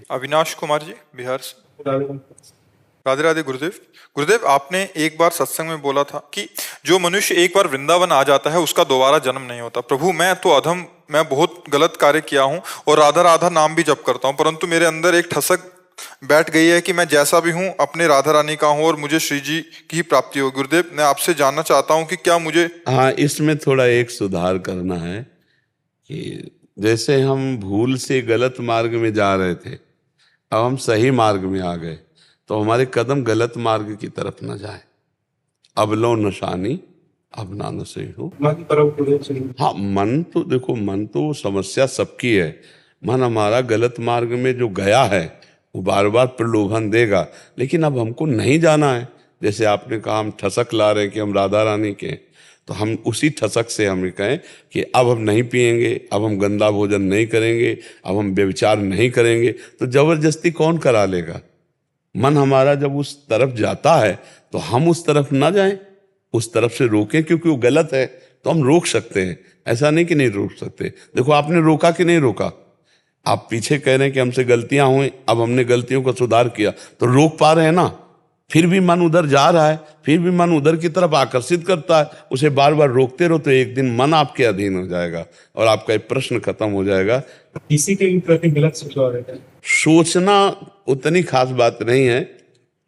अविनाश कुमार जी, बिहार से। राधे राधे गुरुदेव। गुरुदेव, आपने एक बार सत्संग में बोला था कि जो मनुष्य एक बार वृंदावन आ जाता है उसका दोबारा जन्म नहीं होता। प्रभु, मैं तो अधम, मैं बहुत गलत कार्य किया हूँ और राधा राधा नाम भी जप करता हूँ, परंतु मेरे अंदर एक ठसक बैठ गई है कि मैं जैसा भी हूँ अपने राधा रानी का हूँ और मुझे श्री जी की ही प्राप्ति हो। गुरुदेव, मैं आपसे जानना चाहता हूँ कि क्या मुझे। हाँ, इसमें थोड़ा एक सुधार करना है कि जैसे हम भूल से गलत मार्ग में जा रहे थे, अब हम सही मार्ग में आ गए, तो हमारे कदम गलत मार्ग की तरफ न जाए। अब लो नशानी अब ना नशे हो। हाँ, मन तो देखो, मन तो समस्या सबकी है। मन हमारा गलत मार्ग में जो गया है वो बार बार प्रलोभन देगा, लेकिन अब हमको नहीं जाना है। जैसे आपने कहा हम ठसक ला रहे हैं कि हम राधा रानी के, तो हम उसी ठसक से हमें कहें कि अब हम नहीं पिएंगे, अब हम गंदा भोजन नहीं करेंगे, अब हम व्यभिचार नहीं करेंगे, तो जबरदस्ती कौन करा लेगा? मन हमारा जब उस तरफ जाता है तो हम उस तरफ ना जाएं, उस तरफ से रोकें, क्योंकि वो गलत है तो हम रोक सकते हैं। ऐसा नहीं कि नहीं रोक सकते। देखो, आपने रोका कि नहीं रोका? आप पीछे कह रहे हैं कि हमसे गलतियां हुई, अब हमने गलतियों का सुधार किया, तो रोक पा रहे हैं ना। फिर भी मन उधर जा रहा है, फिर भी मन उधर की तरफ आकर्षित करता है, उसे बार बार रोकते रहो तो एक दिन मन आपके अधीन हो जाएगा और आपका एक प्रश्न खत्म हो जाएगा। किसी के प्रति गलत सोचना रहता है। सोचना उतनी खास बात नहीं है,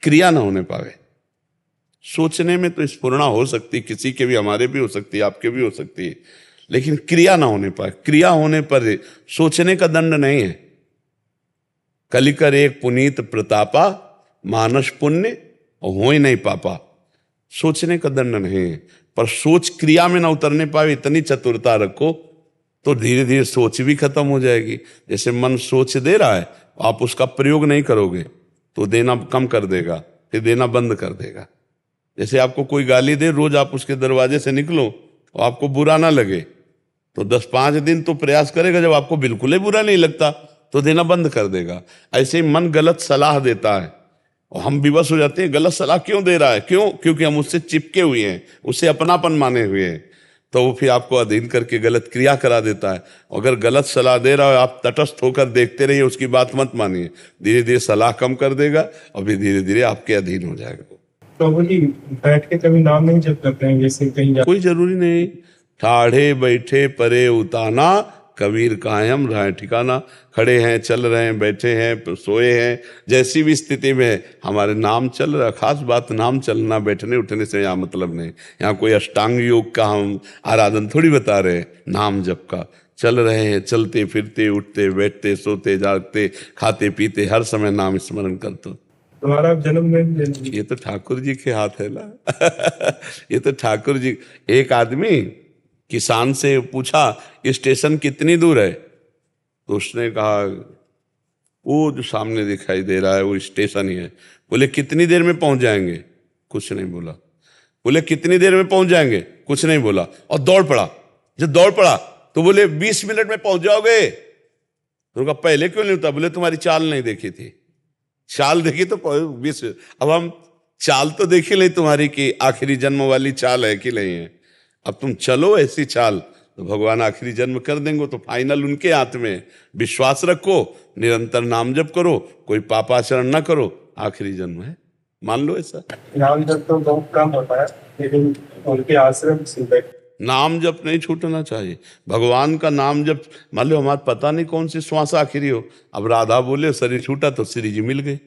क्रिया ना होने पावे। सोचने में तो स्फुरणा हो सकती, किसी के भी, हमारे भी हो सकती है, आपके भी हो सकती है, लेकिन क्रिया ना होने पाए। क्रिया होने पर सोचने का दंड नहीं है। कलिकर एक पुनीत प्रतापा, मानस पुण्य और हो ही नहीं पापा। सोचने का दंड नहीं है, पर सोच क्रिया में ना उतरने पाए, इतनी चतुरता रखो तो धीरे धीरे सोच भी खत्म हो जाएगी। जैसे मन सोच दे रहा है, आप उसका प्रयोग नहीं करोगे तो देना कम कर देगा, फिर देना बंद कर देगा। जैसे आपको कोई गाली दे, रोज आप उसके दरवाजे से निकलो और आपको बुरा ना लगे, तो 10-5 दिन तो प्रयास करेगा, जब आपको बिल्कुल ही बुरा नहीं लगता तो देना बंद कर देगा। ऐसे ही मन गलत सलाह देता है और हम विवश हो जाते हैं, गलत सलाह क्यों दे रहा है? क्यों? क्योंकि हम उससे चिपके हुए हैं, उससे अपनापन माने हुए हैं, तो वो फिर आपको अधीन करके गलत क्रिया करा देता है। अगर गलत सलाह दे रहा हो, आप तटस्थ होकर देखते रहिए, उसकी बात मत मानिए, धीरे धीरे सलाह कम कर देगा और फिर धीरे धीरे आपके अधीन हो जाएगा। प्रभु जी, बैठ के कभी नाम नहीं जप करते हैं जैसे कहीं कोई जरूरी नहीं। ठाढ़े बैठे परे उताना, कबीर कायम रहे ठिकाना। खड़े हैं, चल रहे हैं, बैठे हैं, सोए हैं, जैसी भी स्थिति में हमारे नाम चल रहा। खास बात नाम चलना, बैठने उठने से यहाँ मतलब नहीं। यहाँ कोई अष्टांग योग का हम आराधन थोड़ी बता रहे हैं, नाम जप का। चल रहे हैं, चलते फिरते, उठते बैठते, सोते जागते, खाते पीते, हर समय नाम स्मरण करते। तुम्हारा जन्म में ये तो ठाकुर जी के हाथ है ना। ये तो ठाकुर जी। एक आदमी किसान से पूछा स्टेशन कितनी दूर है, तो उसने कहा वो जो सामने दिखाई दे रहा है वो स्टेशन ही है। बोले कितनी देर में पहुंच जाएंगे? कुछ नहीं बोला। बोले कितनी देर में पहुंच जाएंगे? कुछ नहीं बोला, और दौड़ पड़ा। जब दौड़ पड़ा तो बोले 20 मिनट में पहुंच जाओगे। तो कहा पहले क्यों नहीं होता? बोले तुम्हारी चाल नहीं देखी थी। चाल देखी तो 20। अब हम चाल तो देखी नहीं तुम्हारी कि आखिरी जन्म वाली चाल है कि नहीं है। अब तुम चलो ऐसी चाल तो भगवान आखिरी जन्म कर देंगे, तो फाइनल उनके हाथ में। विश्वास रखो, निरंतर नाम जप करो, कोई पापाचरण ना करो, आखिरी जन्म है, मान लो ऐसा। नाम जप तो बहुत कम होता है, लेकिन उनके आश्रम से नाम जप नहीं छूटना चाहिए। भगवान का नाम जप, मान लो हमारा पता नहीं कौन सी श्वास आखिरी हो, अब राधा बोले शरीर छूटा तो श्री जी मिल गए।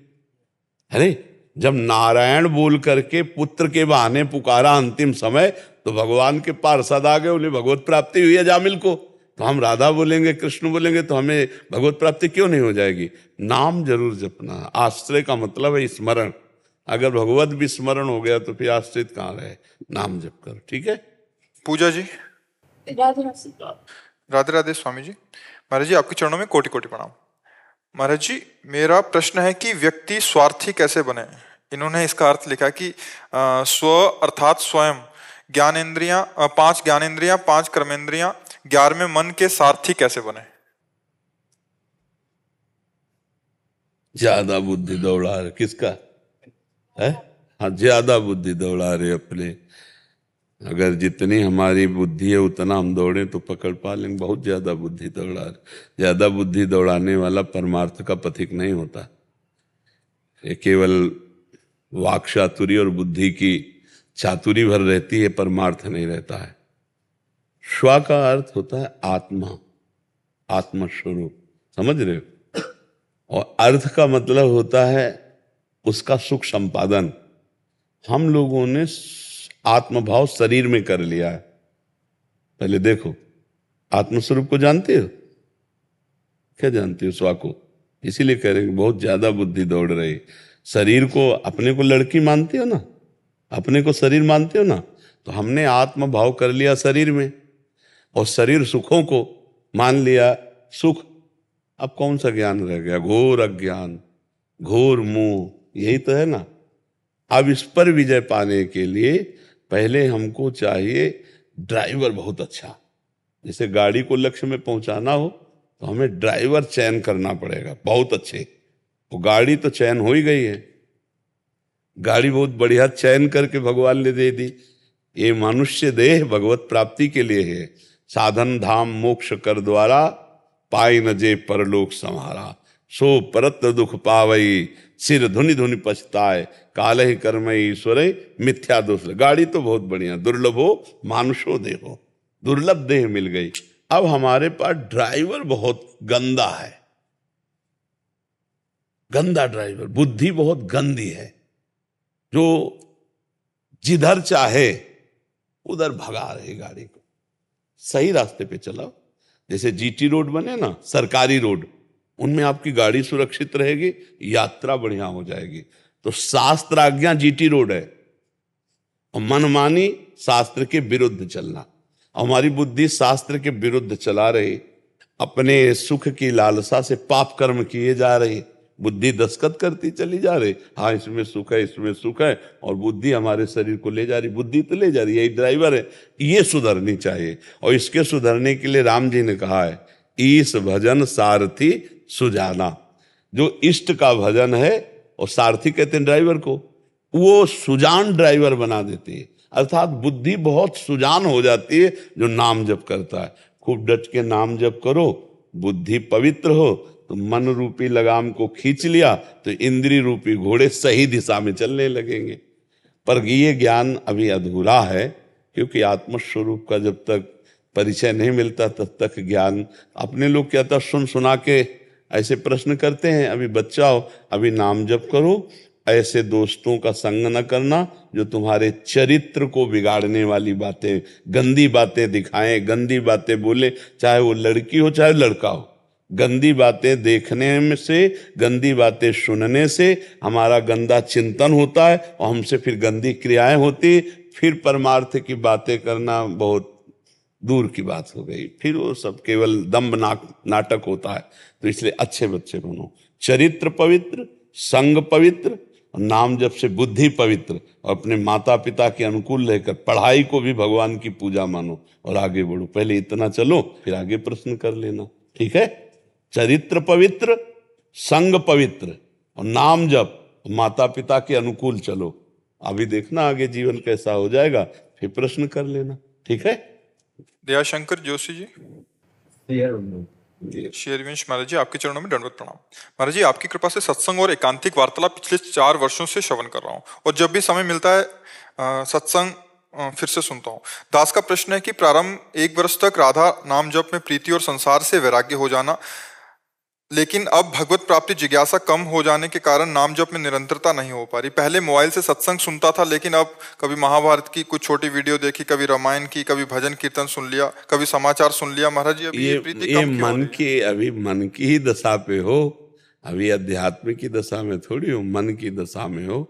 अरे जब नारायण बोल करके पुत्र के बहाने पुकारा अंतिम समय, तो भगवान के पार्षद आ गए, बोले भगवत प्राप्ति हुई है जामिल को। तो हम राधा बोलेंगे, कृष्ण बोलेंगे, तो हमें भगवत प्राप्ति क्यों नहीं हो जाएगी? नाम जरूर जपना। आश्रय का मतलब है स्मरण। अगर भगवत विस्मरण हो गया तो फिर आश्रित कहाँ रहे? नाम जप करो, ठीक है। पूजा जी। राधे राधे। राधे राधे स्वामी जी। महाराज जी, आपके चरणों में कोटि कोटि प्रणाम। महाराज जी, मेरा प्रश्न है कि व्यक्ति स्वार्थी कैसे बने। इन्होंने इसका अर्थ लिखा कि स्व अर्थात स्वयं, ज्ञानेंद्रियां, 5 ज्ञानेंद्रियां, 5 कर्मेंद्रियां, 11वें मन के सारथी कैसे बने। ज्यादा बुद्धि दौड़ा रहे किसका है? हाँ, ज्यादा बुद्धि दौड़ा रहे अपने। अगर जितनी हमारी बुद्धि है उतना हम दौड़े तो पकड़ पा लेंगे। बहुत ज्यादा बुद्धि दौड़ा, ज्यादा बुद्धि दौड़ाने वाला परमार्थ का पथिक नहीं होता। ये केवल वाक चातुरी और बुद्धि की चातुरी भर रहती है, परमार्थ नहीं रहता है। स्व का अर्थ होता है आत्मा, आत्मस्वरूप, समझ रहे हो? और अर्थ का मतलब होता है उसका सुख संपादन। हम लोगों ने आत्मभाव शरीर में कर लिया है। पहले देखो, आत्मस्वरूप को जानते हो? क्या जानते हो? स्व को। इसीलिए कह रहे हैं बहुत ज्यादा बुद्धि दौड़ रही। शरीर को, अपने को लड़की मानते हो ना, अपने को शरीर मानते हो ना, तो हमने आत्मभाव कर लिया शरीर में और शरीर सुखों को मान लिया सुख। अब कौन सा ज्ञान रह गया? घोर अज्ञान, घोर मोह, यही तो है ना। अब इस पर विजय पाने के लिए पहले हमको चाहिए ड्राइवर बहुत अच्छा। जैसे गाड़ी को लक्ष्य में पहुंचाना हो तो हमें ड्राइवर चयन करना पड़ेगा बहुत अच्छे। वो गाड़ी तो चयन हो ही गई है, गाड़ी बहुत बढ़िया चयन करके भगवान ने दे दी। ये मनुष्य देह भगवत प्राप्ति के लिए है। साधन धाम मोक्ष कर द्वारा, पाई न जे परलोक संहारा। सो परत्र दुख पावई, सिर धुनि धुनि पछताए, काल ही कर्म ईश्वर मिथ्या दोष। गाड़ी तो बहुत बढ़िया, दुर्लभो मानुषो देहो, दुर्लभ देह मिल गई। अब हमारे पास ड्राइवर बहुत गंदा है, गंदा ड्राइवर, बुद्धि बहुत गंदी है, जो जिधर चाहे उधर भगा रही गाड़ी को। सही रास्ते पे चलाओ। जैसे जीटी रोड बने ना, सरकारी रोड, उनमें आपकी गाड़ी सुरक्षित रहेगी, यात्रा बढ़िया हो जाएगी। तो शास्त्र आज्ञा जीटी रोड है और मनमानी शास्त्र के विरुद्ध चलना। हमारी बुद्धि शास्त्र के विरुद्ध चला रही, अपने सुख की लालसा से पाप कर्म किए जा रही, बुद्धि दस्खत करती चली जा रही। हाँ इसमें सुख है, इसमें सुख है, और बुद्धि हमारे शरीर को ले जा रही, बुद्धि तो ले जा रही, यही ड्राइवर है। ये सुधरनी चाहिए और इसके सुधरने के लिए राम जी ने कहा है, ईश भजन सारथी सुजाना। जो इष्ट का भजन है, और सारथी कहते हैं ड्राइवर को, वो सुजान ड्राइवर बना देती है। अर्थात बुद्धि बहुत सुजान हो जाती है जो नाम जप करता है। खूब डट के नाम जप करो, बुद्धि पवित्र हो तो मन रूपी लगाम को खींच लिया तो इंद्रिय रूपी घोड़े सही दिशा में चलने लगेंगे। पर ये ज्ञान अभी अधूरा है, क्योंकि आत्मस्वरूप का जब तक परिचय नहीं मिलता तब तक ज्ञान। अपने लोग क्या था, सुन सुना के ऐसे प्रश्न करते हैं, अभी बच्चा हो, अभी नाम जप करो, ऐसे दोस्तों का संग न करना जो तुम्हारे चरित्र को बिगाड़ने वाली बातें, गंदी बातें दिखाएं, गंदी बातें बोले, चाहे वो लड़की हो चाहे लड़का हो। गंदी बातें देखने में से, गंदी बातें सुनने से हमारा गंदा चिंतन होता है और हमसे फिर गंदी क्रियाएं होती, फिर परमार्थ की बातें करना बहुत दूर की बात हो गई, फिर वो सब केवल दम्भ नाटक होता है। तो इसलिए अच्छे बच्चे बनो, चरित्र पवित्र, संग पवित्र, नाम जप से बुद्धि पवित्र, और अपने माता पिता के अनुकूल रहकर पढ़ाई को भी भगवान की पूजा मानो और आगे बढ़ो। पहले इतना चलो, फिर आगे प्रश्न कर लेना, ठीक है? चरित्र पवित्र, संग पवित्र और नाम जप, माता पिता के अनुकूल चलो। अभी देखना आगे जीवन कैसा हो जाएगा, फिर प्रश्न कर लेना, ठीक है? दयाशंकर जोशी जी, शेरवंश महाराज जी, आपके चरणों में दंडवत प्रणाम। महाराज जी, आपकी कृपा से सत्संग और एकांतिक वार्तालाप पिछले 4 वर्षों से श्रवण कर रहा हूँ और जब भी समय मिलता है सत्संग फिर से सुनता हूँ। दास का प्रश्न है कि प्रारंभ 1 वर्ष तक राधा नाम जप में प्रीति और संसार से वैराग्य हो जाना, लेकिन अब भगवत प्राप्ति जिज्ञासा कम हो जाने के कारण नाम जप में निरंतरता नहीं हो पा रही। पहले मोबाइल से सत्संग सुनता था, लेकिन अब कभी महाभारत की कुछ छोटी वीडियो देखी, कभी रामायण की, कभी भजन कीर्तन सुन लिया, कभी समाचार सुन लिया। महाराज जी, अभी ये प्रीति कम क्यों हो रही है? की अभी मन की ही दशा पे हो, अभी अध्यात्म की दशा में थोड़ी हो, मन की दशा में हो।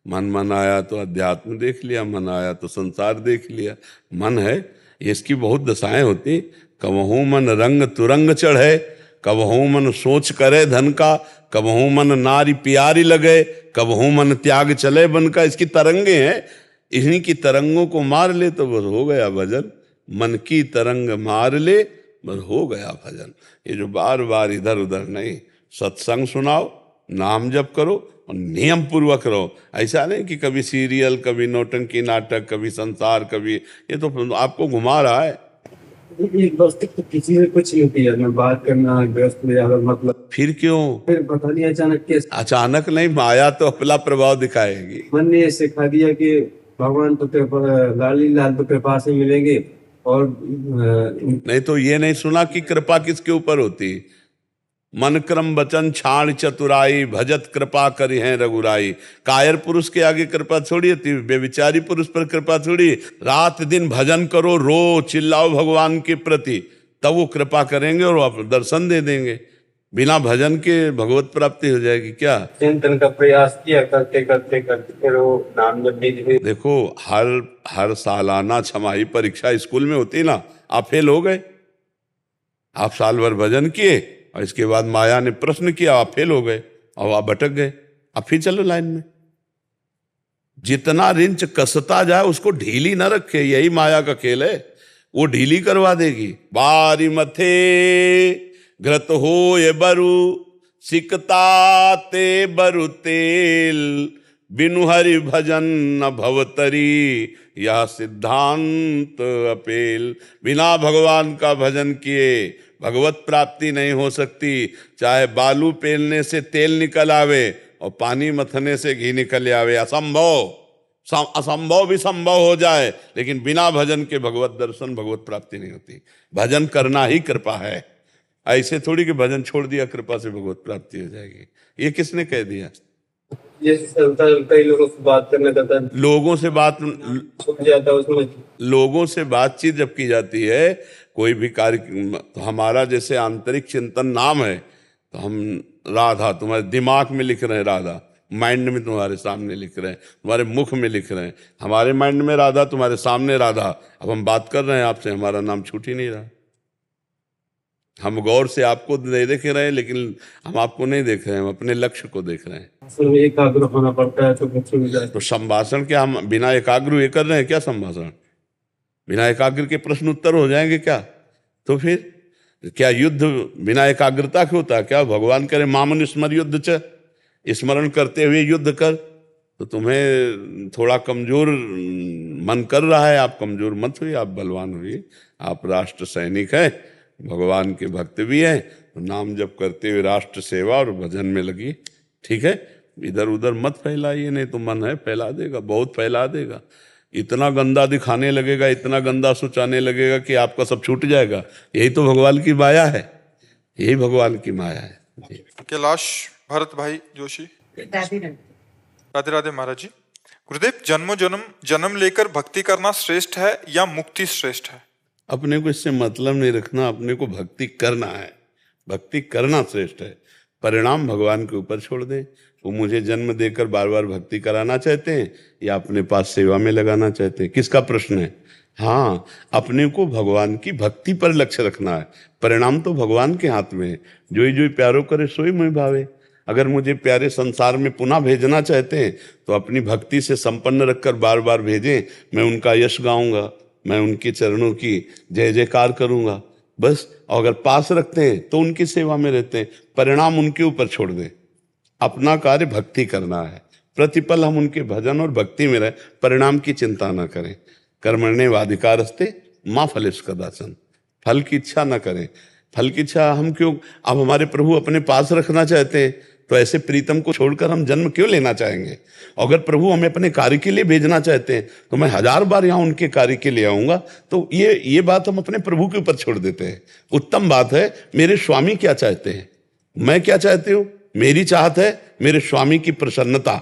मन आया तो अध्यात्म देख लिया, मन आया तो संसार देख लिया। मन है, इसकी बहुत दशाएं होती। कबहू मन रंग तुरंग चढ़े, कबहू मन सोच करे धन का, कबहू मन नारी प्यारी लगे, कबहू मन त्याग चले बन का। इसकी तरंगे हैं, इन्हीं की तरंगों को मार ले तो बस हो गया भजन। मन की तरंग मार ले बस हो गया भजन। ये जो बार बार इधर उधर नहीं, सत्संग सुनाओ, नाम जप करो, और नियम पूर्वक रहो। ऐसा नहीं कि कभी सीरियल, कभी नौटंकी नाटक, कभी संसार, कभी ये तो आपको घुमा रहा है। एक दोस्ती तो किसी से कुछ नहीं होती है, मैं बात करना व्यस्त में ज्यादा मतलब, फिर क्यों? फिर पता नहीं अचानक कैसे अचानक नहीं, माया तो अपना प्रभाव दिखाएगी। मन ने सिखा दिया कि भगवान तो कृपा, लाली लाल तो कृपा से मिलेंगे। और नहीं तो ये नहीं सुना कि कृपा किसके ऊपर होती? मन क्रम वचन छाण चतुराई, भजत कृपा करी है रघुराई। कायर पुरुष के आगे कृपा थोड़ी होती, बेविचारी पुरुष पर कृपा थोड़ी। रात दिन भजन करो, रो चिल्लाओ भगवान के प्रति, तब वो कृपा करेंगे और आप दर्शन दे देंगे। बिना भजन के भगवत प्राप्ति हो जाएगी क्या? चिंतन का प्रयास किया, करते करते करते फिर वो नाम जब भी। देखो, हर सालाना छमाही परीक्षा स्कूल में होती ना, आप फेल हो गए। आप साल भर भजन किए और इसके बाद माया ने प्रश्न किया, आप फेल हो गए और आप भटक गए। अब फिर चलो लाइन में। जितना रिंच कसता जाए उसको ढीली ना रखे, यही माया का खेल है। वो ढीली करवा देगी। बारी मथे घृत हो ये बरु, सिकता ते बरु तेल, बिनु हरि भजन न भवतरी, यह सिद्धांत अपेल। बिना भगवान का भजन किए भगवत प्राप्ति नहीं हो सकती। चाहे बालू पेलने से तेल निकल आवे और पानी मथने से घी निकल आवे, असंभव भी संभव हो जाए, लेकिन बिना भजन के भगवत दर्शन, भगवत प्राप्ति नहीं होती। भजन करना ही कृपा है। ऐसे थोड़ी कि भजन छोड़ दिया कृपा से भगवत प्राप्ति हो जाएगी। ये किसने कह दिया? जैसे चलता कई लोगों से बात करने का लोगों से बात, छूट जाता है उसमें। लोगों से बातचीत जब की जाती है, कोई भी कार्य, तो हमारा जैसे आंतरिक चिंतन नाम है, तो हम राधा तुम्हारे दिमाग में लिख रहे हैं, राधा माइंड में तुम्हारे सामने लिख रहे हैं, तुम्हारे मुख में लिख रहे हैं। हमारे माइंड में राधा, तुम्हारे सामने राधा। अब हम बात कर रहे हैं आपसे, हमारा नाम छूट ही नहीं रहा। हम गौर से आपको नहीं देख रहे हैं, लेकिन हम आपको नहीं देख रहे हैं, हम अपने लक्ष्य को देख रहे हैं। उसमें एकाग्र होना पड़ता है तो कुछ हो जाए। तो संभाषण क्या हम बिना एकाग्र ये कर रहे हैं क्या? संभाषण बिना एकाग्र के प्रश्न उत्तर हो जाएंगे क्या? तो फिर क्या युद्ध बिना एकाग्रता के होता है क्या? भगवान करे मामन स्मर युद्ध च, स्मरण करते हुए युद्ध कर। तो तुम्हें थोड़ा कमजोर मन कर रहा है, आप कमजोर मत हुई, आप बलवान हुई। आप राष्ट्र सैनिक हैं, भगवान के भक्त भी हैं, तो नाम जप करते हुए राष्ट्र सेवा और भजन में लगी। ठीक है, इधर उधर मत फैलाइए, नहीं तो मन है फैला देगा, बहुत फैला देगा। इतना गंदा दिखाने लगेगा, इतना गंदा सोचाने लगेगा कि आपका सब छूट जाएगा। यही तो भगवान की माया है, यही भगवान की माया है। कैलाश भरत भाई जोशी। राधे राधे महाराज जी। गुरुदेव, जन्म लेकर भक्ति करना श्रेष्ठ है या मुक्ति श्रेष्ठ है? अपने को इससे मतलब नहीं रखना, अपने को भक्ति करना है, भक्ति करना श्रेष्ठ है। परिणाम भगवान के ऊपर छोड़ दें। वो मुझे जन्म देकर बार बार भक्ति कराना चाहते हैं या अपने पास सेवा में लगाना चाहते हैं, किसका प्रश्न है? हाँ, अपने को भगवान की भक्ति पर लक्ष्य रखना है। परिणाम तो भगवान के हाथ में है। जो प्यारो करे सोई मोहि भावे। अगर मुझे प्यारे संसार में पुनः भेजना चाहते हैं तो अपनी भक्ति से संपन्न रखकर बार बार भेजें। मैं उनका यश गाऊंगा, मैं उनके चरणों की जय जयकार करूंगा, बस। और अगर पास रखते हैं तो उनकी सेवा में रहते हैं। परिणाम उनके ऊपर छोड़ दें, अपना कार्य भक्ति करना है। प्रतिपल हम उनके भजन और भक्ति में रहे, परिणाम की चिंता न करें। कर्मण्येवाधिकारस्ते मां फलेषु कदाचन। फल की इच्छा न करें। फल की इच्छा हम क्यों? अब हमारे प्रभु अपने पास रखना चाहते हैं, तो ऐसे प्रीतम को छोड़कर हम जन्म क्यों लेना चाहेंगे? अगर प्रभु हमें अपने कार्य के लिए भेजना चाहते हैं तो मैं 1000 बार यहाँ उनके कार्य के लिए आऊंगा। तो ये बात हम अपने प्रभु के ऊपर छोड़ देते हैं। उत्तम बात है, मेरे स्वामी क्या चाहते हैं, मैं क्या चाहती हूँ। मेरी चाहत है मेरे स्वामी की प्रसन्नता,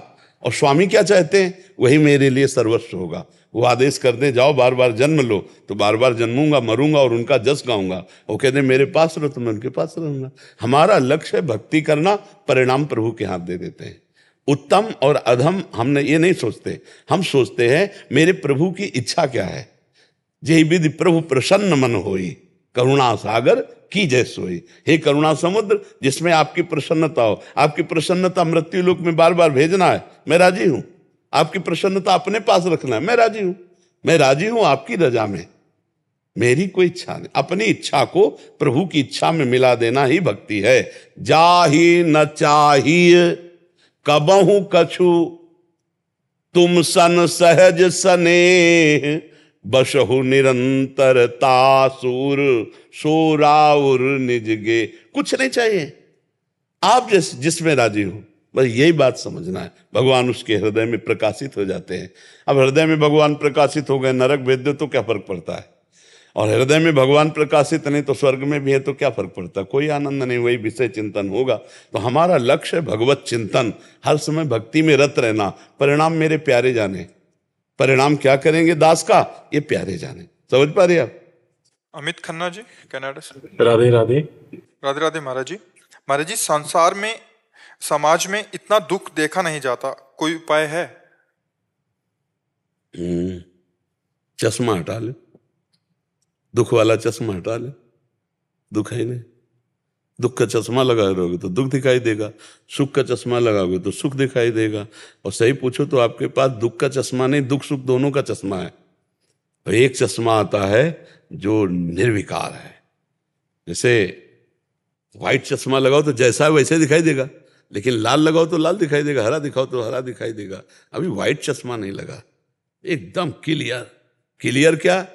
और स्वामी क्या चाहते हैं वही मेरे लिए सर्वस्व होगा। वो आदेश कर दे जाओ बार बार जन्म लो, तो बार बार जन्मूंगा, मरूंगा और उनका जस गाऊंगा। वो कहते मेरे पास रहो तो मैं उनके पास रहूंगा। हमारा लक्ष्य है भक्ति करना, परिणाम प्रभु के हाथ दे देते हैं। उत्तम और अधम हमने ये नहीं सोचते, हम सोचते हैं मेरे प्रभु की इच्छा क्या है। जय विधि प्रभु प्रसन्न मन होई, करुणा सागर की जय सोई। हे करुणा समुद्र, जिसमें आपकी प्रसन्नता हो। आपकी प्रसन्नता मृत्यु लोक में बार बार भेजना है, मैं राजी हूं। आपकी प्रसन्नता अपने पास रखना है, मैं राजी हूं। मैं राजी हूं आपकी रजा में, मेरी कोई इच्छा नहीं। अपनी इच्छा को प्रभु की इच्छा में मिला देना ही भक्ति है। जाहि न चाहिए कबहु कछु तुम सन सहज सने, बसहु निरंतर तासुर सोराउर निजगे। कुछ नहीं चाहिए, आप जिसमें राजी हो, बस यही बात समझना है। भगवान उसके हृदय में प्रकाशित हो जाते हैं। अब हृदय में भगवान प्रकाशित हो गए, नरक भेज दो तो क्या फर्क पड़ता है, और हृदय में भगवान प्रकाशित नहीं तो स्वर्ग में भी है तो क्या फर्क पड़ता है, कोई आनंद नहीं, वही विषय चिंतन होगा। तो हमारा लक्ष्य है भगवत चिंतन, हर समय भक्ति में रत रहना। परिणाम मेरे प्यारे जाने, परिणाम क्या करेंगे दास का, ये प्यारे जाने। समझ पा रहे आप? अमित खन्ना जी, कनाडा से। राधे राधे। राधे राधे महाराज जी। महाराज जी, संसार में, समाज में इतना दुख देखा नहीं जाता, कोई उपाय है? चश्मा हटा ले, दुख वाला चश्मा हटा ले, दुख है नहीं। दुख का चश्मा लगाए रहोगे तो दुख दिखाई देगा, सुख का चश्मा लगाओगे तो सुख दिखाई देगा। और सही पूछो तो आपके पास दुख का चश्मा नहीं, दुख सुख दोनों का चश्मा है। और एक चश्मा आता है जो निर्विकार है। जैसे व्हाइट चश्मा लगाओ तो जैसा है वैसे दिखाई देगा, लेकिन लाल लगाओ तो लाल दिखाई देगा, हरा दिखाओ तो हरा दिखाई देगा। अभी व्हाइट चश्मा नहीं लगा, एकदम क्लियर। क्लियर क्या?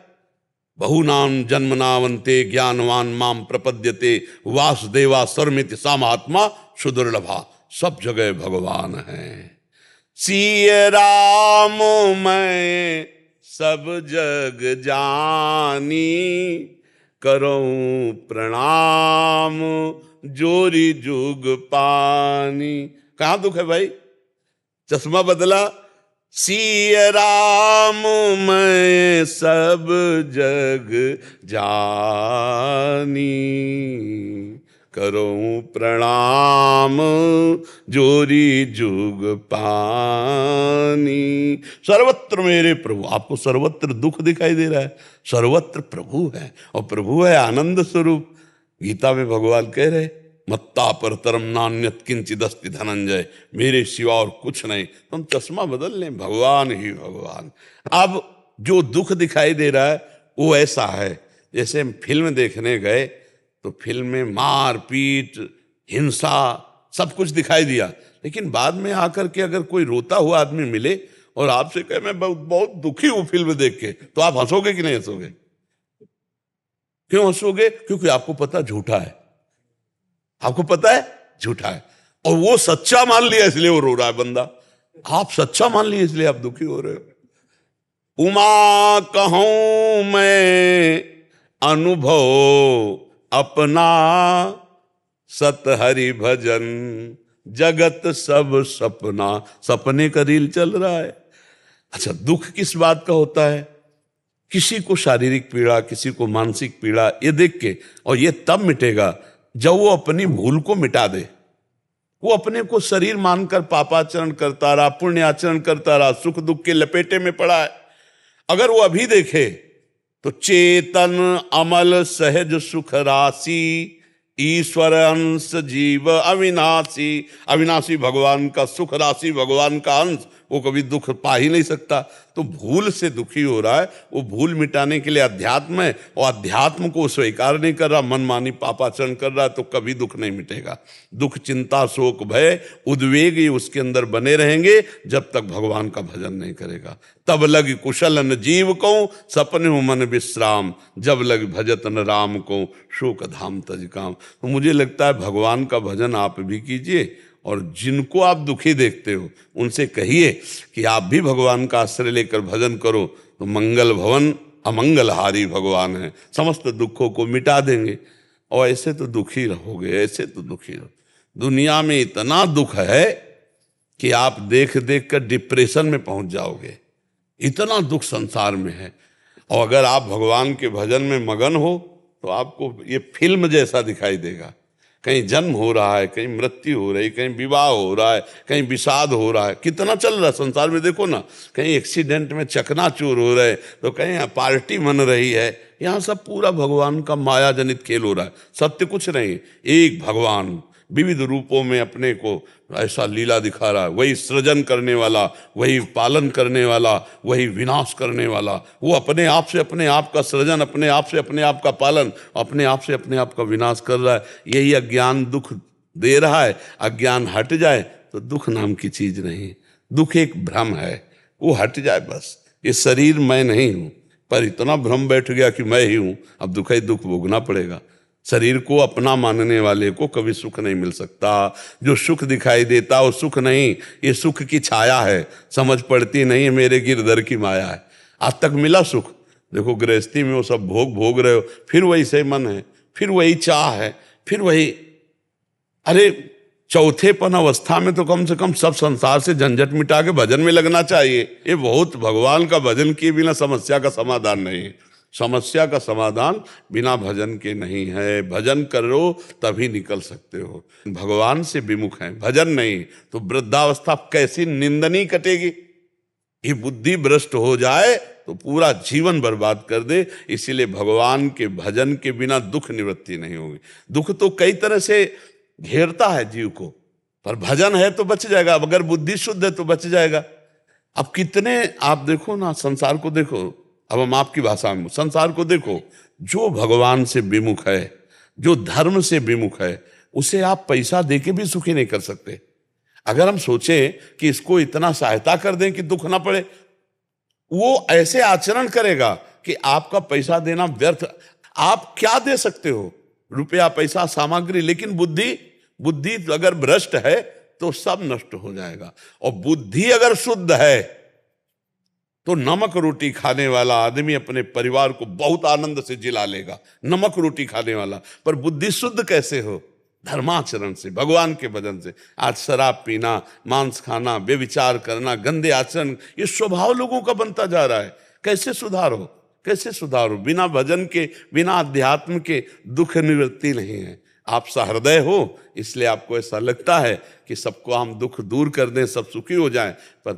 बहुनाम जन्मनावंते ज्ञानवान माम प्रपद्यते, वासुदेवा सर्वमिति सा महात्मा सुदुर्लभा। सब जगह भगवान है। सिय राम मैं सब जग जानी, करूं प्रणाम जोरी जुग पानी। कहां दुख है भाई? चश्मा बदला। सिय राम मैं सब जग जानी, करूं प्रणाम जोरी जुग पानी। सर्वत्र मेरे प्रभु। आपको सर्वत्र दुख दिखाई दे रहा है, सर्वत्र प्रभु है, और प्रभु है आनंद स्वरूप। गीता में भगवान कह रहे, मत्ता परतरम नान्यत किंचिदस्ति धनंजय, मेरे सिवा और कुछ नहीं। तुम चश्मा बदल लें, भगवान ही भगवान। अब जो दुख दिखाई दे रहा है वो ऐसा है, जैसे हम फिल्म देखने गए तो फिल्म में मार पीट हिंसा सब कुछ दिखाई दिया, लेकिन बाद में आकर के अगर कोई रोता हुआ आदमी मिले और आपसे कहे मैं बहुत दुखी हूं फिल्म देख के, तो आप हंसोगे कि नहीं हंसोगे? क्यों हंसोगे? क्योंकि आपको पता झूठा है, आपको पता है झूठा है, और वो सच्चा मान लिया इसलिए वो रो रहा है बंदा। आप सच्चा मान लिए इसलिए आप दुखी हो रहे हो। उमा कहूं मैं अनुभव अपना, सत हरि भजन जगत सब सपना। सपने का रील चल रहा है। अच्छा, दुख किस बात का होता है? किसी को शारीरिक पीड़ा, किसी को मानसिक पीड़ा, ये देख के, और ये तब मिटेगा जब वो अपनी भूल को मिटा दे। वो अपने को शरीर मानकर पापाचरण करता रहा, पुण्याचरण करता रहा, सुख दुख के लपेटे में पड़ा है। अगर वो अभी देखे तो चेतन अमल सहज सुख राशि, ईश्वर अंश जीव अविनाशी। अविनाशी भगवान का सुख राशि, भगवान का अंश, वो कभी दुख पा ही नहीं सकता। तो भूल से दुखी हो रहा है, वो भूल मिटाने के लिए अध्यात्म है, और अध्यात्म को स्वीकार नहीं कर रहा, मनमानी पापाचरण कर रहा है, तो कभी दुख नहीं मिटेगा। दुख चिंता शोक भय उद्वेग ये उसके अंदर बने रहेंगे जब तक भगवान का भजन नहीं करेगा। तब लग कुशल न जीव को सपने मन विश्राम, जब लग भजत न राम को शोक धाम तज काम। तो मुझे लगता है भगवान का भजन आप भी कीजिए, और जिनको आप दुखी देखते हो उनसे कहिए कि आप भी भगवान का आश्रय लेकर भजन करो, तो मंगल भवन अमंगलहारी भगवान है, समस्त दुखों को मिटा देंगे। और ऐसे तो दुखी रहोगे, ऐसे तो दुखी रहो। दुनिया में इतना दुख है कि आप देख देख कर डिप्रेशन में पहुंच जाओगे, इतना दुख संसार में है। और अगर आप भगवान के भजन में मगन हो तो आपको ये फिल्म जैसा दिखाई देगा। कहीं जन्म हो रहा है, कहीं मृत्यु हो रही, कहीं विवाह हो रहा है, कहीं विषाद हो रहा है। कितना चल रहा है संसार में, देखो ना। कहीं एक्सीडेंट में चकनाचूर हो रहे, तो कहीं पार्टी मन रही है। यहाँ सब पूरा भगवान का माया जनित खेल हो रहा है, सत्य कुछ नहीं। एक भगवान विविध रूपों में अपने को ऐसा लीला दिखा रहा है। वही सृजन करने वाला, वही पालन करने वाला, वही विनाश करने वाला। वो अपने आप से अपने आप का सृजन, अपने आप से अपने आप का पालन, अपने आप से अपने आप का विनाश कर रहा है। यही अज्ञान दुख दे रहा है। अज्ञान हट जाए तो दुख नाम की चीज नहीं। दुख एक भ्रम है, वो हट जाए बस। ये शरीर मैं नहीं हूं, पर इतना भ्रम बैठ गया कि मैं ही हूं, अब दुख ही दुख भोगना पड़ेगा। शरीर को अपना मानने वाले को कभी सुख नहीं मिल सकता। जो सुख दिखाई देता वो सुख नहीं, ये सुख की छाया है, समझ पड़ती नहीं है मेरे गिरधर की माया है। आज तक मिला सुख, देखो गृहस्थी में वो सब भोग भोग रहे हो, फिर वही से मन है, फिर वही चाह है, फिर वही। अरे चौथेपन अवस्था में तो कम से कम सब संसार से झंझट मिटा के भजन में लगना चाहिए। ये बहुत, भगवान का भजन किए बिना समस्या का समाधान नहीं है। समस्या का समाधान बिना भजन के नहीं है। भजन करो तभी निकल सकते हो। भगवान से विमुख है, भजन नहीं तो वृद्धावस्था कैसी निंदनीय कटेगी। ये बुद्धि भ्रष्ट हो जाए तो पूरा जीवन बर्बाद कर दे। इसीलिए भगवान के भजन के बिना दुख निवृत्ति नहीं होगी। दुख तो कई तरह से घेरता है जीव को, पर भजन है तो बच जाएगा। अगर बुद्धि शुद्ध है तो बच जाएगा। अब कितने आप देखो ना, संसार को देखो, अब हम आपकी भाषा में संसार को देखो, जो भगवान से विमुख है, जो धर्म से विमुख है, उसे आप पैसा देके भी सुखी नहीं कर सकते। अगर हम सोचें कि इसको इतना सहायता कर दें कि दुख ना पड़े, वो ऐसे आचरण करेगा कि आपका पैसा देना व्यर्थ। आप क्या दे सकते हो? रुपया, पैसा, सामग्री, लेकिन बुद्धि अगर भ्रष्ट है तो सब नष्ट हो जाएगा। और बुद्धि अगर शुद्ध है तो नमक रोटी खाने वाला आदमी अपने परिवार को बहुत आनंद से जिला लेगा, नमक रोटी खाने वाला। पर बुद्धि शुद्ध कैसे हो? धर्माचरण से, भगवान के भजन से। आज शराब पीना, मांस खाना, बेविचार करना, गंदे आचरण, ये स्वभाव लोगों का बनता जा रहा है। कैसे सुधारो, कैसे सुधारो? बिना भजन के, बिना अध्यात्म के दुख निवृत्ति नहीं है। आप सहृदय हो, इसलिए आपको ऐसा लगता है कि सबको हम दुख दूर कर दें, सब सुखी हो जाएं। पर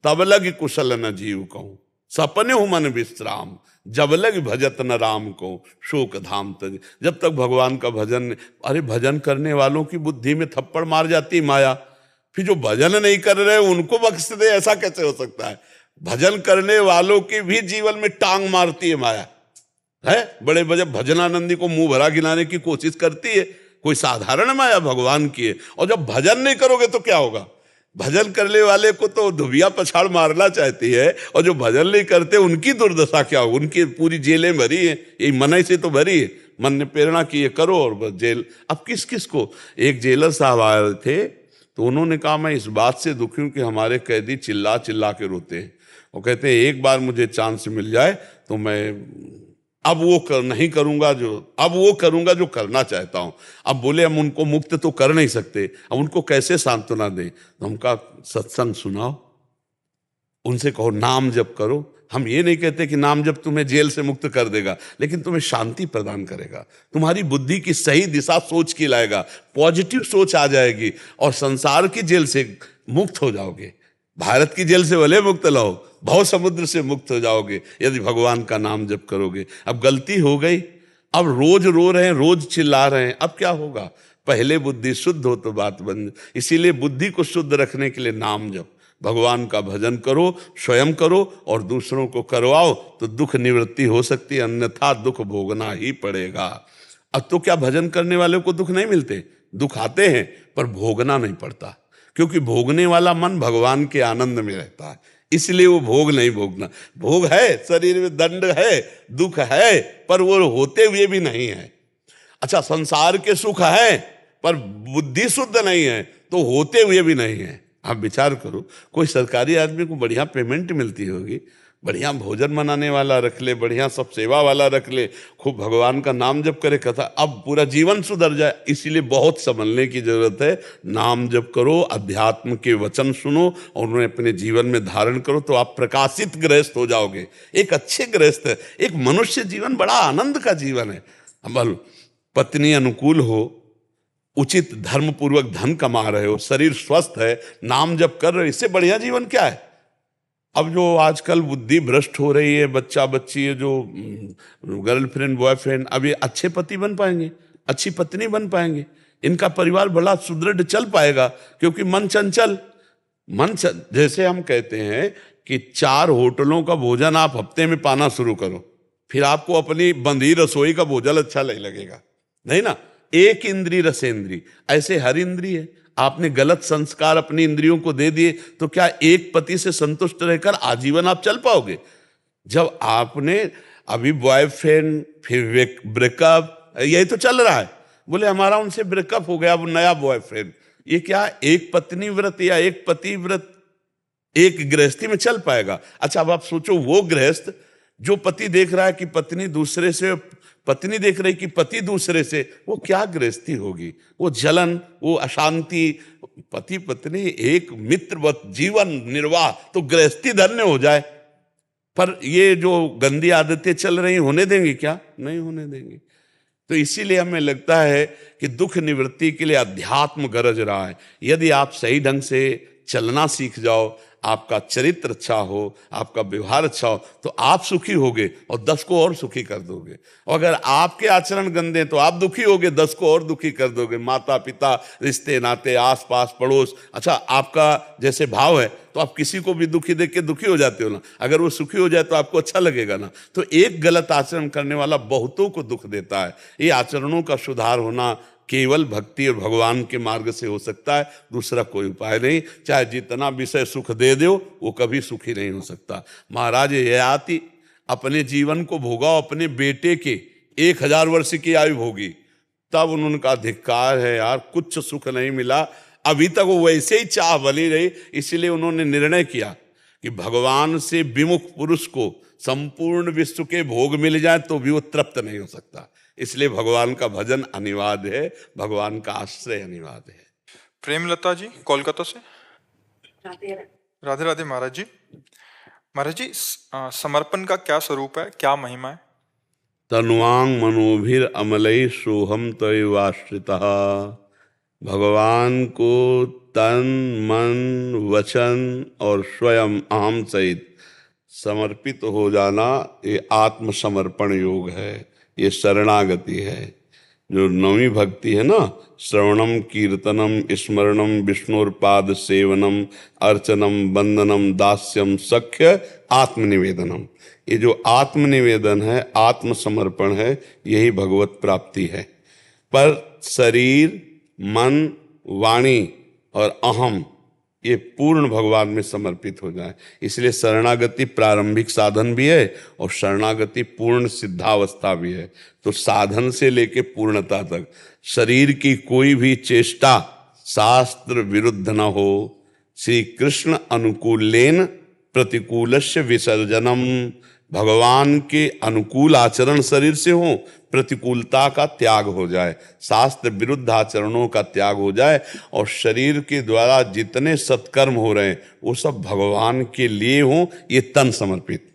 तब लग कुशल न जीव कहूं, सपने हो मन विश्राम, जब लग भजत न राम को शोक धाम तज। जब तक भगवान का भजन, अरे भजन करने वालों की बुद्धि में थप्पड़ मार जाती माया, फिर जो भजन नहीं कर रहे उनको बख्श दे, ऐसा कैसे हो सकता है? भजन करने वालों के भी जीवन में टांग मारती है माया, है। बड़े बड़े भजनानंदी को मुंह भरा गिनाने की कोशिश करती है, कोई साधारण माया भगवान की है। और जब भजन नहीं करोगे तो क्या होगा? भजन करने वाले को तो धुबिया पछाड़ मारना चाहती है, और जो भजन नहीं करते उनकी दुर्दशा क्या हो? उनकी पूरी जेलें भरी है, यही मन से तो भरी है। मन ने प्रेरणा की, ये करो, और बस जेल। अब किस किस को? एक जेलर साहब आए थे, तो उन्होंने कहा मैं इस बात से दुखी हूं कि हमारे कैदी चिल्ला चिल्ला के रोते हैं। वो कहते हैं एक बार मुझे चांस मिल जाए तो मैं अब वो नहीं करूंगा वो करूंगा जो करना चाहता हूं। अब बोले हम उनको मुक्त तो कर नहीं सकते, अब उनको कैसे सांत्वना दें? तो हम कहा सत्संग सुनाओ, उनसे कहो नाम जप करो। हम ये नहीं कहते कि नाम जप तुम्हें जेल से मुक्त कर देगा, लेकिन तुम्हें शांति प्रदान करेगा, तुम्हारी बुद्धि की सही दिशा सोच की लाएगा, पॉजिटिव सोच आ जाएगी, और संसार की जेल से मुक्त हो जाओगे। भारत की जेल से भले मुक्त लाओ, भव समुद्र से मुक्त हो जाओगे यदि भगवान का नाम जप करोगे। अब गलती हो गई, अब रोज रो रहे हैं, रोज चिल्ला रहे हैं, अब क्या होगा? पहले बुद्धि शुद्ध हो तो बात बन। इसीलिए बुद्धि को शुद्ध रखने के लिए नाम जप, भगवान का भजन करो, स्वयं करो और दूसरों को करवाओ, तो दुख निवृत्ति हो सकती है, अन्यथा दुख भोगना ही पड़ेगा। अब तो क्या भजन करने वाले को दुख नहीं मिलते? दुख आते हैं पर भोगना नहीं पड़ता, क्योंकि भोगने वाला मन भगवान के आनंद में रहता है, इसलिए वो भोग नहीं भोगना। भोग है, शरीर में दंड है, दुख है, पर वो होते हुए भी नहीं है। अच्छा, संसार के सुख है पर बुद्धि शुद्ध नहीं है तो होते हुए भी नहीं है। आप विचार करो, कोई सरकारी आदमी को बढ़िया पेमेंट मिलती होगी, बढ़िया भोजन बनाने वाला रख ले, बढ़िया सब सेवा वाला रख ले, खूब भगवान का नाम जप करे, कथा, अब पूरा जीवन सुधर जाए। इसीलिए बहुत संभलने की जरूरत है। नाम जप करो, अध्यात्म के वचन सुनो और उन्हें अपने जीवन में धारण करो, तो आप प्रकाशित गृहस्थ हो जाओगे, एक अच्छे गृहस्थ। एक मनुष्य जीवन बड़ा आनंद का जीवन है। अब पत्नी अनुकूल हो, उचित धर्म पूर्वक धन कमा रहे हो, शरीर स्वस्थ है, नाम जप कर रहे हो, इससे बढ़िया जीवन क्या है? अब जो आजकल बुद्धि भ्रष्ट हो रही है, बच्चा बच्ची है, जो गर्लफ्रेंड बॉयफ्रेंड, अब ये अच्छे पति बन पाएंगे, अच्छी पत्नी बन पाएंगे, इनका परिवार बड़ा सुदृढ़ चल पाएगा, क्योंकि मन चंचल। जैसे हम कहते हैं कि 4 होटलों का भोजन आप हफ्ते में पाना शुरू करो, फिर आपको अपनी बंधी रसोई का भोजन अच्छा नहीं लगेगा, नहीं ना। एक इंद्री रसेंद्री, ऐसे हर इंद्री है। आपने गलत संस्कार अपनी इंद्रियों को दे दिए, तो क्या एक पति से संतुष्ट रहकर आजीवन आप चल पाओगे? जब आपने अभी बॉयफ्रेंड, फिर ब्रेकअप, यही तो चल रहा है। बोले हमारा उनसे ब्रेकअप हो गया, अब नया बॉयफ्रेंड। ये क्या एक पत्नी व्रत या एक पति व्रत एक गृहस्थी में चल पाएगा? अच्छा, अब आप सोचो, वो गृहस्थ जो पति देख रहा है कि पत्नी दूसरे से, पत्नी देख रही कि पति दूसरे से, वो क्या गृहस्थी होगी? वो जलन, वो अशांति। पति पत्नी एक मित्रवत जीवन निर्वाह, तो गृहस्थी धन्य हो जाए। पर ये जो गंदी आदतें चल रही, होने देंगे क्या? नहीं होने देंगे। तो इसीलिए हमें लगता है कि दुख निवृत्ति के लिए अध्यात्म गरज रहा है। यदि आप सही ढंग से चलना सीख जाओ, आपका चरित्र अच्छा हो, आपका व्यवहार अच्छा हो, तो आप सुखी होगे और 10 को और सुखी कर दोगे। और अगर आपके आचरण गंदे हैं तो आप दुखी होगे, 10 को और दुखी कर दोगे। माता पिता, रिश्ते नाते, आस पास पड़ोस। अच्छा, आपका जैसे भाव है तो आप किसी को भी दुखी देख के दुखी हो जाते हो ना। अगर वो सुखी हो जाए तो आपको अच्छा लगेगा ना। तो एक गलत आचरण करने वाला बहुतों को दुख देता है। ये आचरणों का सुधार होना केवल भक्ति और भगवान के मार्ग से हो सकता है, दूसरा कोई उपाय नहीं। चाहे जितना विषय सुख दे दो, वो कभी सुखी नहीं हो सकता। महाराज ययाति अपने जीवन को भोगा, अपने बेटे के 1000 वर्ष की आयु भोगी, तब उन्होंने कहा धिक्कार है यार, कुछ सुख नहीं मिला। अभी तक वो वैसे ही चाह बली रही। इसलिए उन्होंने निर्णय किया कि भगवान से विमुख पुरुष को संपूर्ण विश्व के भोग मिल जाए तो भी वो तृप्त नहीं हो सकता। इसलिए भगवान का भजन अनिवार्य है, भगवान का आश्रय अनिवार्य है। प्रेमलता जी कोलकाता से। राधे राधे राधे महाराज जी। महाराज जी, समर्पण का क्या स्वरूप है, क्या महिमा है? तनुवांग मनोभिर अमलई सोहम तयवाश्रितः। भगवान को तन मन वचन और स्वयं अहम सहित समर्पित हो जाना, ये आत्मसमर्पण योग है, ये शरणागति है। जो नवी भक्ति है ना, श्रवणम कीर्तनम स्मरणम विष्णुर्पाद सेवनम अर्चनम वंदनम दास्यम सख्य आत्मनिवेदनम, ये जो आत्मनिवेदन है, आत्मसमर्पण है, यही भगवत प्राप्ति है। पर शरीर, मन, वाणी और अहम, ये पूर्ण भगवान में समर्पित हो जाए। इसलिए शरणागति प्रारंभिक साधन भी है और शरणागति पूर्ण सिद्धावस्था भी है। तो साधन से लेके पूर्णता तक शरीर की कोई भी चेष्टा शास्त्र विरुद्ध न हो। श्री कृष्ण अनुकूलेन प्रतिकूलस्य विसर्जनम, भगवान के अनुकूल आचरण शरीर से हो, प्रतिकूलता का त्याग हो जाए, शास्त्र विरुद्ध आचरणों का त्याग हो जाए, और शरीर के द्वारा जितने सत्कर्म हो रहे हैं वो सब भगवान के लिए हो, ये तन समर्पित।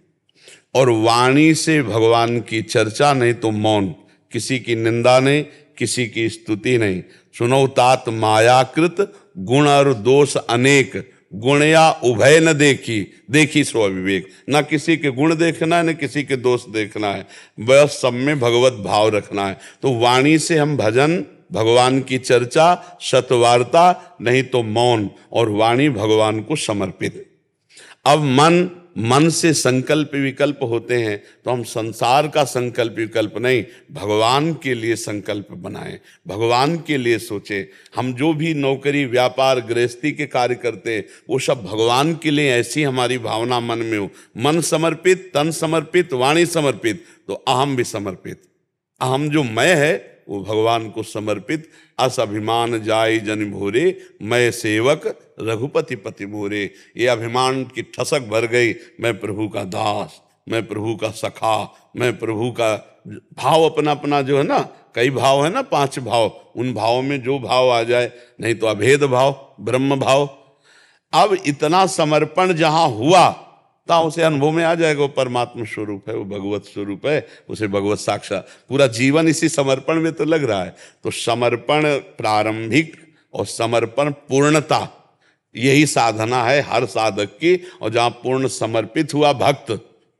और वाणी से भगवान की चर्चा, नहीं तो मौन, किसी की निंदा नहीं, किसी की स्तुति नहीं। सुनो तात मायाकृत गुण और दोष अनेक, गुणया उभय न देखी, देखी सो अविवेक। ना किसी के गुण देखना है, न किसी के दोष देखना है, बस सब में भगवत भाव रखना है। तो वाणी से हम भजन, भगवान की चर्चा, सत्वार्ता, नहीं तो मौन, और वाणी भगवान को समर्पित। अब मन से संकल्प विकल्प होते हैं, तो हम संसार का संकल्प विकल्प नहीं, भगवान के लिए संकल्प बनाएं, भगवान के लिए सोचें। हम जो भी नौकरी, व्यापार, गृहस्थी के कार्य करते हैं, वो सब भगवान के लिए, ऐसी हमारी भावना मन में हो। मन समर्पित, तन समर्पित, वाणी समर्पित, तो अहम भी समर्पित। अहम जो मैं है वो भगवान को समर्पित। अस अभिमान जाय जन भोरे, मैं सेवक रघुपति पति मोरे। ये अभिमान की ठसक भर गई, मैं प्रभु का दास, मैं प्रभु का सखा, मैं प्रभु का भाव अपना अपना जो है ना, कई भाव है ना, 5 भाव, उन भावों में जो भाव आ जाए, नहीं तो अभेद भाव, ब्रह्म भाव। अब इतना समर्पण जहां हुआ, ता उसे अनुभव में आ जाएगा, वो परमात्मा स्वरूप है, वो भगवत स्वरूप है, उसे भगवत साक्षात। पूरा जीवन इसी समर्पण में तो लग रहा है। तो समर्पण प्रारंभिक और समर्पण पूर्णता, यही साधना है हर साधक की। और जहां पूर्ण समर्पित हुआ भक्त,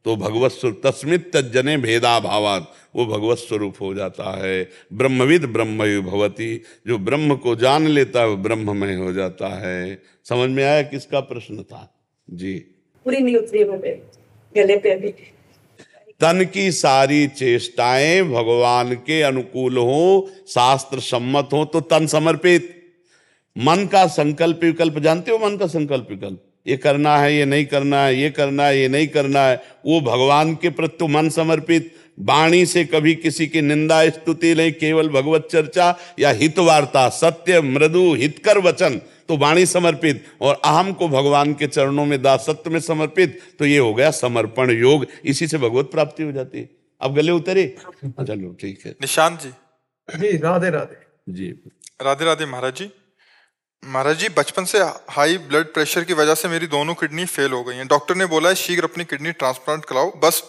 तो भगवत स्वरूप, तस्मित् तज्जने भेदा भावात, वो भगवत स्वरूप हो जाता है। ब्रह्मविद ब्रह्मयु भवति, जो ब्रह्म को जान लेता है वो ब्रह्ममय हो जाता है। समझ में आया किसका प्रश्न था? जी, पूरी नहीं उतरी है मेरे गले पे अभी। तन की सारी चेष्टाएं भगवान के अनुकूल हो, शास्त्र सम्मत हो, तो तन समर्पित। मन का संकल्प विकल्प, जानते हो मन का संकल्प विकल्प, ये करना है, ये नहीं करना है, ये करना है, ये नहीं करना है, वो भगवान के प्रति मन समर्पित, वाणी से कभी किसी की निंदा स्तुति नहीं, केवल भगवत चर्चा या हित वार्ता, सत्य मृदु हितकर वचन, तो वाणी समर्पित, और अहम को भगवान के चरणों में दासत्व में समर्पित, तो ये हो गया समर्पण योग। इसी से भगवत प्राप्ति हो जाती है। अब गले उतरे? चलो ठीक है निशांत जी। जी राधे राधे। जी। राधे राधे महाराज जी। महाराज जी, बचपन से हाई ब्लड प्रेशर की वजह से मेरी दोनों किडनी फेल हो गई हैं। डॉक्टर ने बोला है शीघ्र अपनी किडनी ट्रांसप्लांट कराओ, बस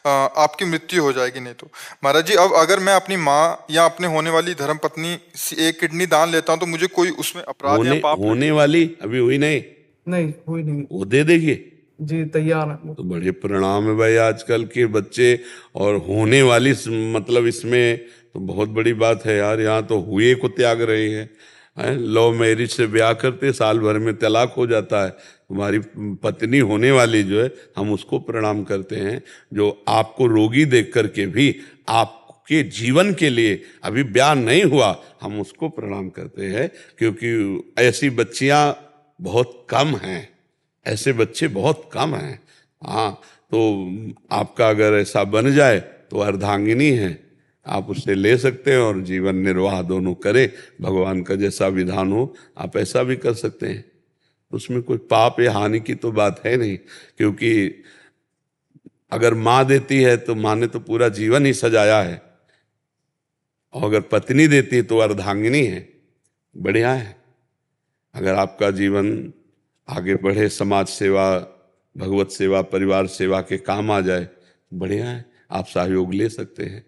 आपकी मृत्यु हो जाएगी नहीं तो। महाराज जी, अब अगर मैं अपनी माँ या अपने होने वाली धर्मपत्नी एक किडनी दान लेता हूँ तो मुझे कोई उसमें अपराध या पाप? होने वाली अभी हुई नहीं? नहीं हुई नहीं। वो दे देगी जी तैयार है। तो बड़े परिणाम है भाई आजकल के बच्चे। और होने वाली मतलब इसमें तो बहुत बड़ी बात है यार। यहाँ तो हुए को त्याग रहे हैं। लव मैरिज से ब्याह करते, साल भर में तलाक हो जाता है। तुम्हारी पत्नी होने वाली जो है, हम उसको प्रणाम करते हैं जो आपको रोगी देख करके भी आपके जीवन के लिए, अभी ब्याह नहीं हुआ, हम उसको प्रणाम करते हैं। क्योंकि ऐसी बच्चियां बहुत कम हैं, ऐसे बच्चे बहुत कम हैं। हाँ, तो आपका अगर ऐसा बन जाए तो अर्धांगिनी है, आप उससे ले सकते हैं और जीवन निर्वाह दोनों करें। भगवान का जैसा विधान हो आप ऐसा भी कर सकते हैं। उसमें कोई पाप या हानि की तो बात है नहीं। क्योंकि अगर माँ देती है तो माँ ने तो पूरा जीवन ही सजाया है, और अगर पत्नी देती है तो अर्धांगिनी है। बढ़िया है। अगर आपका जीवन आगे बढ़े, समाज सेवा, भगवत सेवा, परिवार सेवा के काम आ जाए, बढ़िया है। आप सहयोग ले सकते हैं,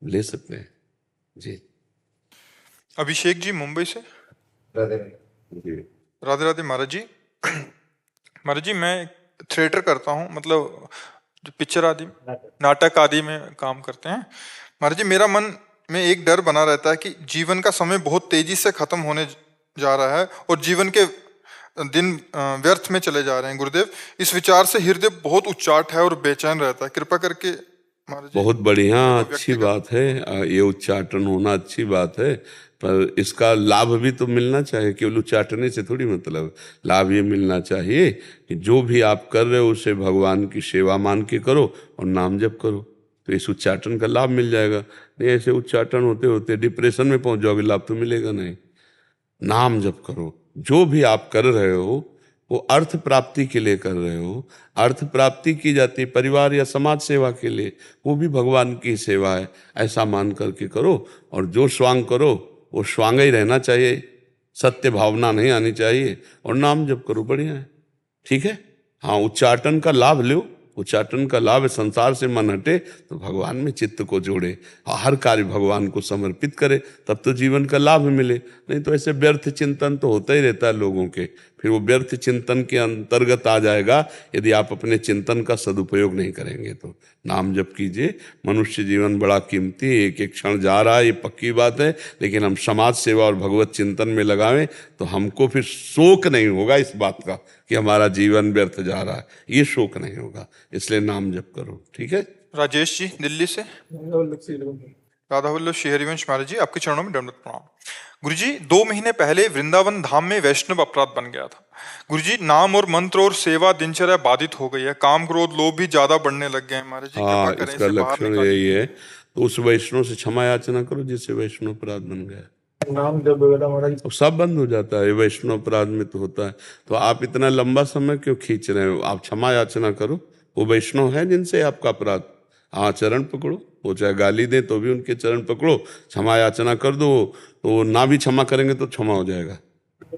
ले सकते हैं जी। अभिषेक जी मुंबई से। जी राधे राधे महाराज जी। महाराज जी, मैं थिएटर करता हूँ, मतलब जो पिक्चर आदि, नाटक आदि में काम करते हैं। महाराज जी, मेरा मन में एक डर बना रहता है कि जीवन का समय बहुत तेजी से खत्म होने जा रहा है और जीवन के दिन व्यर्थ में चले जा रहे हैं। गुरुदेव, इस विचार से हृदय बहुत उच्चाट है और बेचैन रहता है। कृपा करके महाराज जी। बहुत बढ़िया, अच्छी बात है। ये उच्चाटन होना अच्छी बात है, पर इसका लाभ भी तो मिलना चाहिए। केवल उच्चाटने से थोड़ी मतलब, लाभ ये मिलना चाहिए कि जो भी आप कर रहे हो उसे भगवान की सेवा मान के करो और नाम जप करो, तो इस उच्चाटन का लाभ मिल जाएगा। नहीं ऐसे उच्चाटन होते होते डिप्रेशन में पहुंच जाओगे, लाभ तो मिलेगा नहीं। नाम जप करो। जो भी आप कर रहे हो वो अर्थ प्राप्ति के लिए कर रहे हो। अर्थ प्राप्ति की जाती है परिवार या समाज सेवा के लिए, वो भी भगवान की सेवा है, ऐसा मान करके करो। और जो स्वांग करो वो स्वांग ही रहना चाहिए, सत्य भावना नहीं आनी चाहिए। और नाम जप करो, बढ़िया है, ठीक है। हाँ, उच्चाटन का लाभ लो। उच्चाटन का लाभ है, संसार से मन हटे तो भगवान में चित्त को जोड़े, हर कार्य भगवान को समर्पित करे, तब तो जीवन का लाभ मिले। नहीं तो ऐसे व्यर्थ चिंतन तो होता ही रहता है लोगों के, फिर वो व्यर्थ चिंतन के अंतर्गत आ जाएगा यदि आप अपने चिंतन का सदुपयोग नहीं करेंगे तो। नाम जप कीजिए। मनुष्य जीवन बड़ा कीमती, एक एक क्षण जा रहा है, ये पक्की बात है, लेकिन हम समाज सेवा और भगवत चिंतन में लगावें तो हमको फिर शोक नहीं होगा इस बात का कि हमारा जीवन व्यर्थ जा रहा है, ये शोक नहीं होगा। इसलिए नाम जप करो, ठीक है। राजेश जी दिल्ली से। राधा वल्लभ श्री हरिवंश महाराज जी, आपके चरणों में दंडवत प्रणाम। गुरुजी, 2 महीने पहले वृंदावन धाम में वैष्णव अपराध बन गया था। गुरुजी, नाम और मंत्र और सेवा दिनचर्या बाधित हो गई है। काम क्रोध लोभ भी ज्यादा बढ़ने लग गए हैं महाराज जी। हाँ, कृपा करें, इसका इसे बाहर लक्षण निकालिए। यही है। तो उस वैष्णव से क्षमा याचना करो जिससे वैष्णव अपराध बन गया। नाम जब वगैरह महाराज तो सब बंद हो जाता है। वैष्णव अपराध में तो होता है। तो आप इतना लंबा समय क्यों खींच रहे हो? आप क्षमा याचना करो। वो वैष्णव है जिनसे आपका अपराध, हाँ, चरण पकड़ो। वो चाहे गाली दे तो भी उनके चरण पकड़ो, क्षमा याचना कर दो। तो ना भी क्षमा करेंगे तो क्षमा हो जाएगा।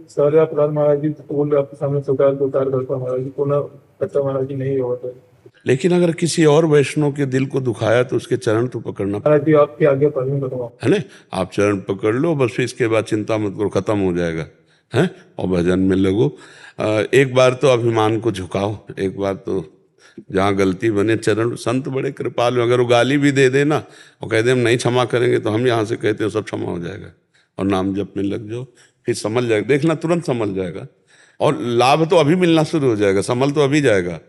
सारे अपराध महाराज जी बोल आपके सामने स्वीकार करता महाराज जी, पुनः अच्छा महाराज जी नहीं होता। लेकिन अगर किसी और वैष्णव के दिल को दुखाया तो उसके चरण तो पकड़ना महाराज जी आपके आगे परमी बताओ है ना। आप चरण पकड़ लो बस, फिर इसके बाद चिंता मत करो, खत्म हो जाएगा है। और भजन में लगो। एक बार तो अभिमान को झुकाओ, एक बार तो जहाँ गलती बने चरण। संत बड़े कृपालु, अगर वो गाली भी दे देना और कह दे हम नहीं क्षमा करेंगे तो हम यहाँ से कहते हो सब क्षमा हो जाएगा। और नाम जप में लग जाओ, फिर समझ जाएगा, देखना तुरंत समझ जाएगा। और लाभ तो अभी मिलना शुरू हो जाएगा, संभल तो अभी जाएगा,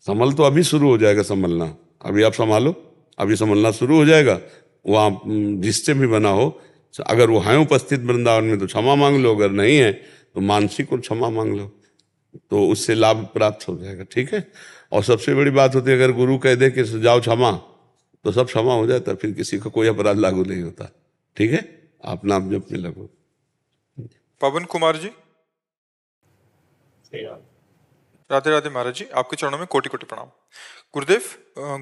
संभल तो अभी शुरू हो जाएगा संभलना। अभी आप संभालो, अभी संभलना शुरू हो जाएगा। वहाँ जिससे भी बना हो अगर वो हैं उपस्थित वृंदावन में तो क्षमा मांग लो, अगर नहीं है तो मानसिक और क्षमा मांग लो, तो उससे लाभ प्राप्त हो जाएगा। ठीक है। और सबसे बड़ी बात होती है, अगर गुरु कह दे कि जाओ क्षमा, तो सब क्षमा हो जाता है, फिर किसी का कोई अपराध लागू नहीं होता। ठीक है। आप नाम जप में लगो। पवन कुमार जी, राधे राधे महाराज जी, आपके चरणों में कोटि कोटि प्रणाम।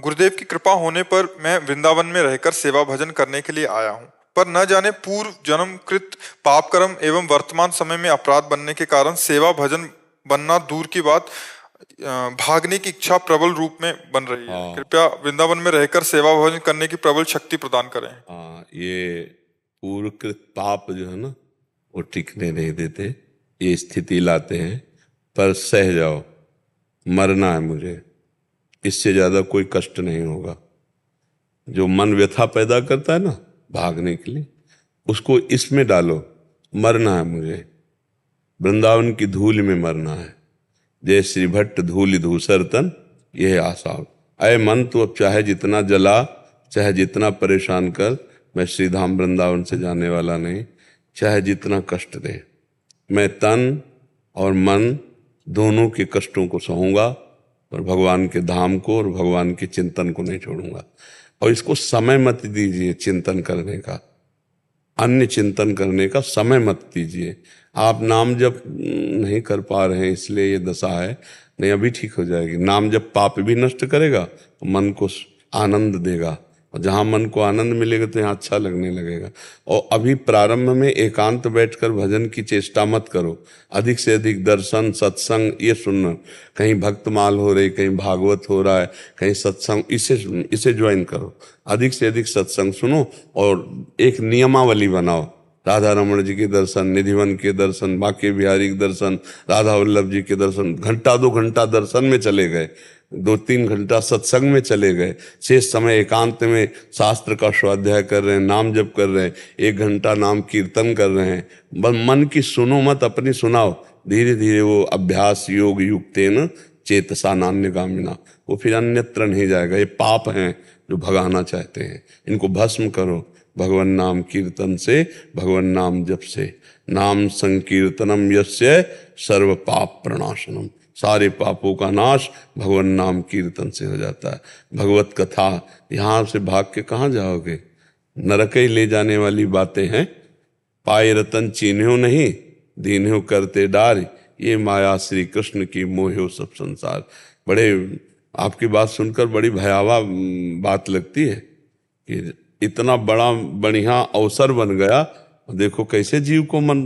गुरुदेव की कृपा होने पर मैं वृंदावन में रहकर सेवा भजन करने के लिए आया हूँ, पर न जाने पूर्व जन्म कृत पाप कर्म एवं वर्तमान समय में अपराध बनने के कारण सेवा भजन बनना दूर की बात, भागने की इच्छा प्रबल रूप में बन रही है। कृपया वृंदावन में रहकर सेवा भजन करने की प्रबल शक्ति प्रदान करें। हाँ, ये पूर्वकृत पाप जो है ना, वो टिकने नहीं देते, ये स्थिति लाते हैं। पर सह जाओ, मरना है मुझे, इससे ज्यादा कोई कष्ट नहीं होगा। जो मन व्यथा पैदा करता है ना भागने के लिए, उसको इसमें डालो, मरना है मुझे, वृंदावन की धूल में मरना है। जय श्री भट्ट धूल धूसर तन, यह आशा। अय मन, तू अब चाहे जितना जला, चाहे जितना परेशान कर, मैं श्रीधाम वृंदावन से जाने वाला नहीं। चाहे जितना कष्ट दे, मैं तन और मन दोनों के कष्टों को सहूंगा, और भगवान के धाम को और भगवान के चिंतन को नहीं छोड़ूंगा। और इसको समय मत दीजिए चिंतन करने का, अन्य चिंतन करने का समय मत दीजिए। आप नाम जप नहीं कर पा रहे हैं इसलिए ये दशा है, नहीं अभी ठीक हो जाएगी। नाम जप पाप भी नष्ट करेगा, मन को आनंद देगा, और जहाँ मन को आनंद मिलेगा तो यहाँ अच्छा लगने लगेगा। और अभी प्रारंभ में एकांत बैठकर भजन की चेष्टा मत करो, अधिक से अधिक दर्शन सत्संग ये सुनना। कहीं भक्तमाल हो रही, कहीं भागवत हो रहा है, कहीं सत्संग, इसे ज्वाइन करो। अधिक से अधिक सत्संग सुनो और एक नियमावली बनाओ। राधा रमण जी के दर्शन, निधिवन के दर्शन, बांके बिहारी के दर्शन, राधा वल्लभ जी के दर्शन, घंटा 2 घंटा दर्शन में चले गए, 2-3 घंटा सत्संग में चले गए, शेष समय एकांत में शास्त्र का स्वाध्याय कर रहे हैं, नाम जप कर रहे हैं, 1 घंटा नाम कीर्तन कर रहे हैं। बस मन की सुनो मत, अपनी सुनाओ। धीरे धीरे वो अभ्यास योग युक्तेन चेतसा नान्यगामिना, वो फिर अन्यत्र नहीं जाएगा। ये पाप हैं जो भगाना चाहते हैं, इनको भस्म करो भगवन नाम कीर्तन से, भगवन नाम जप से। नाम संकीर्तनम यस्य सर्व पाप प्रणाशनम, सारे पापों का नाश भगवन नाम कीर्तन से हो जाता है। भगवत कथा, यहाँ से भाग के कहाँ जाओगे? नरक ही ले जाने वाली बातें हैं। पाए रतन चीन्ह्यो नहीं, दीन्ह्यो करते डार, ये माया श्री कृष्ण की मोह्यो सब संसार। बड़े आपकी बात सुनकर बड़ी भयावह बात लगती है कि इतना बड़ा बढ़िया अवसर बन गया, देखो कैसे जीव को मन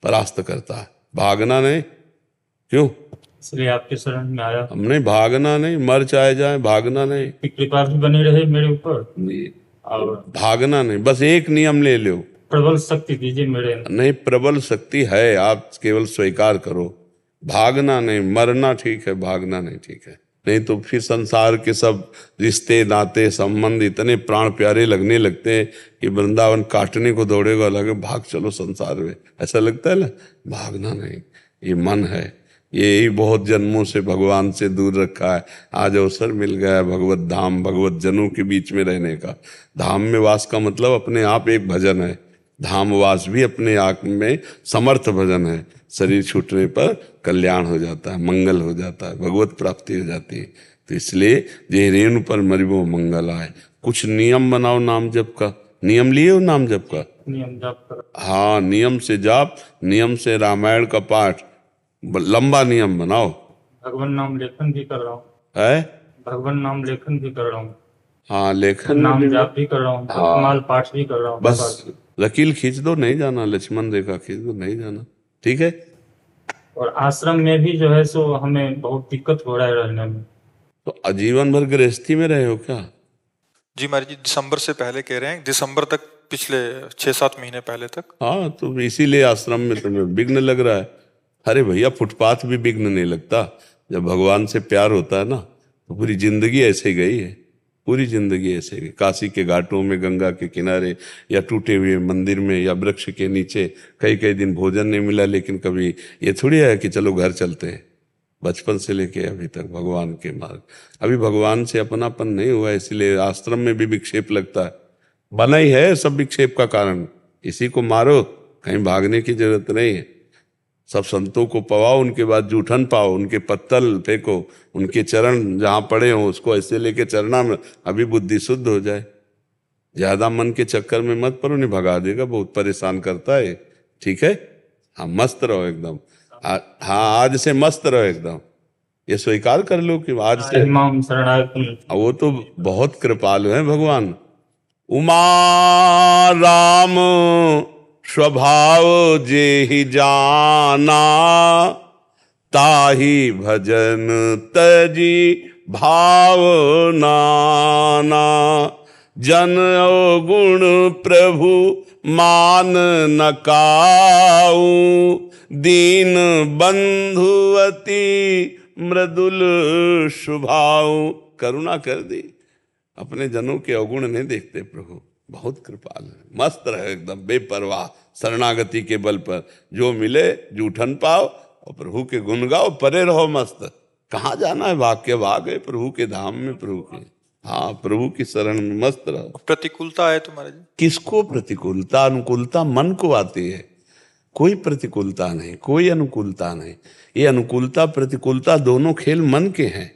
परास्त करता है। भागना नहीं, क्यों? इसलिए आपके शरण में आया। हमने भागना नहीं, मर चाहे जाए, भागना नहीं। कृपा भी बनी रहे मेरे ऊपर, और भागना नहीं, बस एक नियम ले लो, प्रबल शक्ति दीजिए मेरे अंदर। नहीं, प्रबल शक्ति है, आप केवल स्वीकार करो। भागना नहीं, मरना ठीक है, भागना नहीं ठीक है। नहीं तो फिर संसार के सब रिश्ते नाते संबंध इतने प्राण प्यारे लगने लगते हैं कि वृंदावन काटने को दौड़ेगा, लगे भाग चलो संसार में, ऐसा लगता है ना। भागना नहीं, ये मन है, ये बहुत जन्मों से भगवान से दूर रखा है। आज अवसर मिल गया है भगवत धाम, भगवत जनों के बीच में रहने का। धाम में वास का मतलब अपने आप एक भजन है, धामवास भी अपने आप में समर्थ भजन है। शरीर छूटने पर कल्याण हो जाता है, मंगल हो जाता है, भगवत प्राप्ति हो जाती है। तो इसलिए जे रेणु पर मरिबो मंगल आए। कुछ नियम बनाओ नाम जप का। नियम लिए हो नाम जप का? नियम जाप कर। हाँ, नियम से जाप, नियम से रामायण का पाठ, लंबा नियम बनाओ। भगवान नाम लेखन भी कर रहा हूँ है, भगवान नाम लेखन भी कर रहा हूँ, हाँ लेखन नाम जाप भी कर रहा हूँ, कमाल पाठ भी कर रहा हूँ। बस लकीर खींच दो, नहीं जाना, लक्ष्मण रेखा खींच दो, नहीं जाना, ठीक है। और आश्रम में भी जो है सो हमें बहुत दिक्कत हो रहा है रहने में। तो आजीवन भर गृहस्थी में रहे हो क्या? जी महाराज जी, दिसंबर से पहले कह रहे हैं, दिसंबर तक, पिछले 6-7 महीने पहले तक। हाँ, तो इसीलिए आश्रम में तुम्हें विघ्न लग रहा है। अरे भैया, फुटपाथ भी विघ्न नहीं लगता। जब भगवान से प्यार होता है ना, तो पूरी जिंदगी ऐसे गई है, पूरी जिंदगी ऐसे गई। काशी के घाटों में, गंगा के किनारे, या टूटे हुए मंदिर में, या वृक्ष के नीचे। कई कई दिन भोजन नहीं मिला, लेकिन कभी ये थोड़ी है कि चलो घर चलते हैं। बचपन से लेके अभी तक भगवान के मार्ग। अभी भगवान से अपनापन नहीं हुआ, इसलिए आश्रम में भी विक्षेप लगता है। बना ही है सब विक्षेप का कारण। इसी को मारो, कहीं भागने की जरूरत नहीं है। सब संतों को पवाओ, उनके बाद जूठन पाओ, उनके पत्तल फेंको, उनके चरण जहां पड़े हो उसको ऐसे लेके चरना में, अभी बुद्धि शुद्ध हो जाए। ज्यादा मन के चक्कर में मत पड़ो, नहीं भगा देगा, बहुत परेशान करता है। ठीक है, हाँ मस्त रहो एकदम। हाँ आज से मस्त रहो एकदम, ये स्वीकार कर लो कि आज से। इमाम शरणागतम। वो तो बहुत कृपालु है भगवान। उमा राम स्वभाव जेहि जाना, ताहि भजन तजी भाव नाना। जन गुण प्रभु मान न काऊ, दीन बंधुवती मृदुल स्वभाव। करुणा कर दी, अपने जनों के अवगुण नहीं देखते प्रभु, बहुत कृपाल है। मस्त रहे एकदम बेपरवाह, शरणागति के बल पर जो मिले जूठन पाओ और प्रभु के गुण गाओ, परे रहो मस्त। कहाँ जाना है, भाग के भाग है प्रभु के धाम में, प्रभु के, हाँ प्रभु की शरण में मस्त रहो। प्रतिकूलता है तुम्हारे जी? किसको प्रतिकूलता? अनुकूलता मन को आती है, कोई प्रतिकूलता नहीं, कोई अनुकूलता नहीं। ये अनुकूलता प्रतिकूलता दोनों खेल मन के हैं,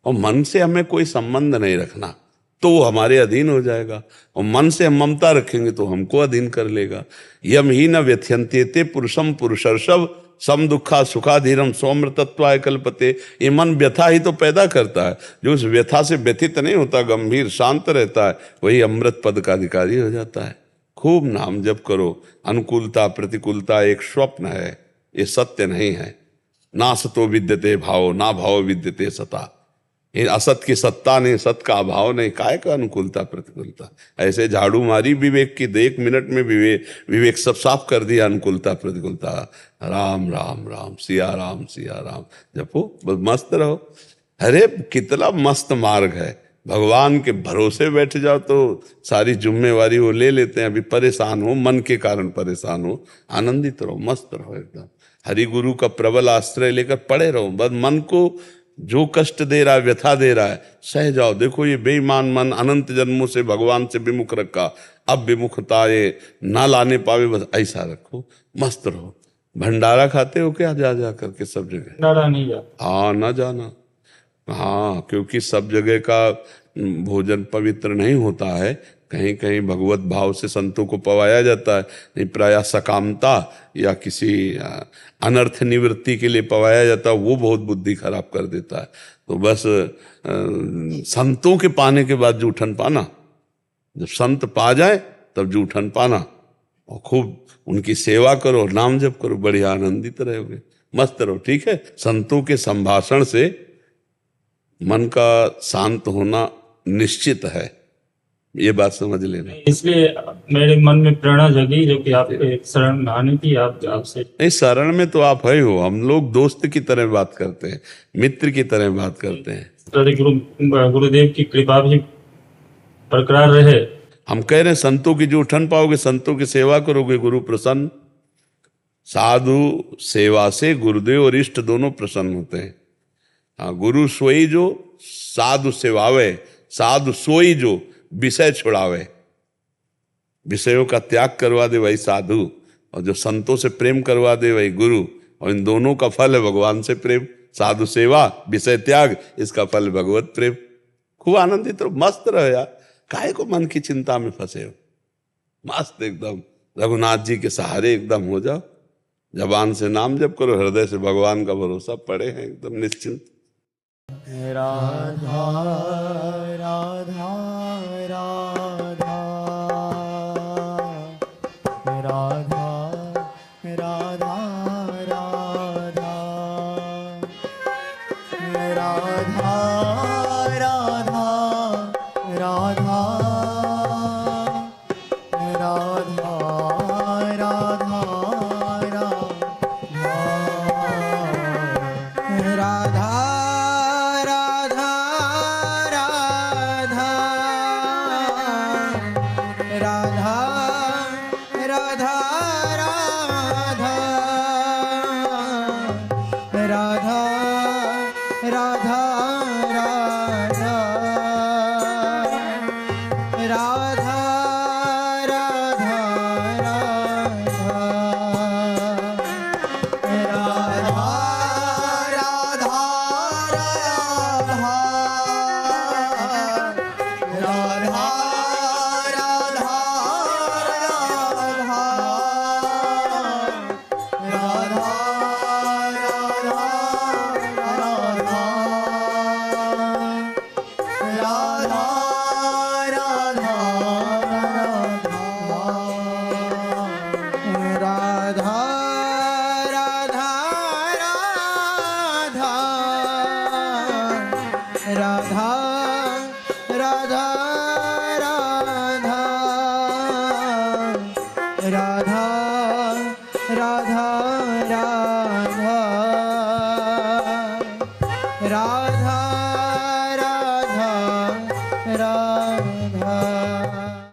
और मन से हमें कोई संबंध नहीं रखना, तो वो हमारे अधीन हो जाएगा। और मन से हम ममता रखेंगे तो हमको अधीन कर लेगा। यम ही न व्यथ्यंत्यते पुरुषम पुरुषर्षभ, सम दुखा सुखाधीरम सौम्रतत्वाय कल्पते। ये मन व्यथा ही तो पैदा करता है, जो उस व्यथा से व्यथित नहीं होता, गंभीर शांत रहता है, वही अमृत पद का अधिकारी हो जाता है। खूब नाम जप करो। अनुकूलता प्रतिकूलता एक स्वप्न है, ये सत्य नहीं है। ना सतो विद्यते भाव, ना भाव विद्यते सता। ये असत की सत्ता नहीं, सत का अभाव नहीं, काय का अनुकूलता प्रतिकूलता। ऐसे झाड़ू मारी विवेक की, 1 मिनट में विवेक सब साफ कर दिया। अनुकूलता प्रतिकूलता, राम राम राम, सिया राम जपो, बस मस्त रहो। अरे कितना मस्त मार्ग है, भगवान के भरोसे बैठ जाओ तो सारी जिम्मेवारी वो ले लेते हैं। अभी परेशान हो, मन के कारण परेशान हो, आनंदित रहो, मस्त रहो एकदम। हरि गुरु का प्रबल आश्रय लेकर पड़े रहो, बस मन को जो कष्ट दे रहा है, व्यथा दे रहा है, सह जाओ। देखो ये बेईमान मन अनंत जन्मों से भगवान से विमुख रखा, अब विमुखता ये ना लाने पावे, बस ऐसा रखो, मस्त रहो। भंडारा खाते हो क्या जा जा करके सब जगह? भंडारा नहीं जाता। हाँ ना जाना, हाँ, क्योंकि सब जगह का भोजन पवित्र नहीं होता है। कहीं कहीं भगवत भाव से संतों को पवाया जाता है, नहीं प्रायः सकामता या किसी अनर्थ निवृत्ति के लिए पवाया जाता है, वो बहुत बुद्धि खराब कर देता है। तो बस संतों के पाने के बाद जूठन पाना, जब संत पा जाए तब जूठन पाना, और खूब उनकी सेवा करो, नाम जप करो, बढ़िया आनंदित रहोगे, मस्त रहो। ठीक है, संतों के संभाषण से मन का शांत होना निश्चित है, ये बात समझ लेना। इसलिए मेरे मन में प्रेरणा जगी जो कि आपके शरण में आने की, आपसे। नहीं, शरण में तो आप है हो, हम लोग दोस्त की तरह बात करते हैं, मित्र की तरह बात करते हैं। गुरुदेव की कृपा भी बरकरार रहे। हम कह रहे हैं संतों की जो उठन पाओगे, संतों की सेवा करोगे, गुरु प्रसन्न। साधु सेवा से गुरुदेव और इष्ट दोनों प्रसन्न होते हैं। हाँ, गुरु सोई जो साधु सेवावे, साधु सोई जो विषय छुड़ावे, विषयों का त्याग करवा दे वही साधु, और जो संतों से प्रेम करवा दे वही गुरु। और इन दोनों का फल है भगवान से प्रेम। साधु सेवा, विषय त्याग, इसका फल भगवत प्रेम। खूब आनंदित रहो, मस्त रहो यार, काहे को मन की चिंता में फंसे हो, मस्त एकदम रघुनाथ जी के सहारे एकदम हो जाओ। जबान से नाम जप करो, हृदय से भगवान का भरोसा पड़े हैं एकदम निश्चिंत। राधा राधा राधा राधा राधा राधा राधा राधा राधा राधा राधा राधा राधा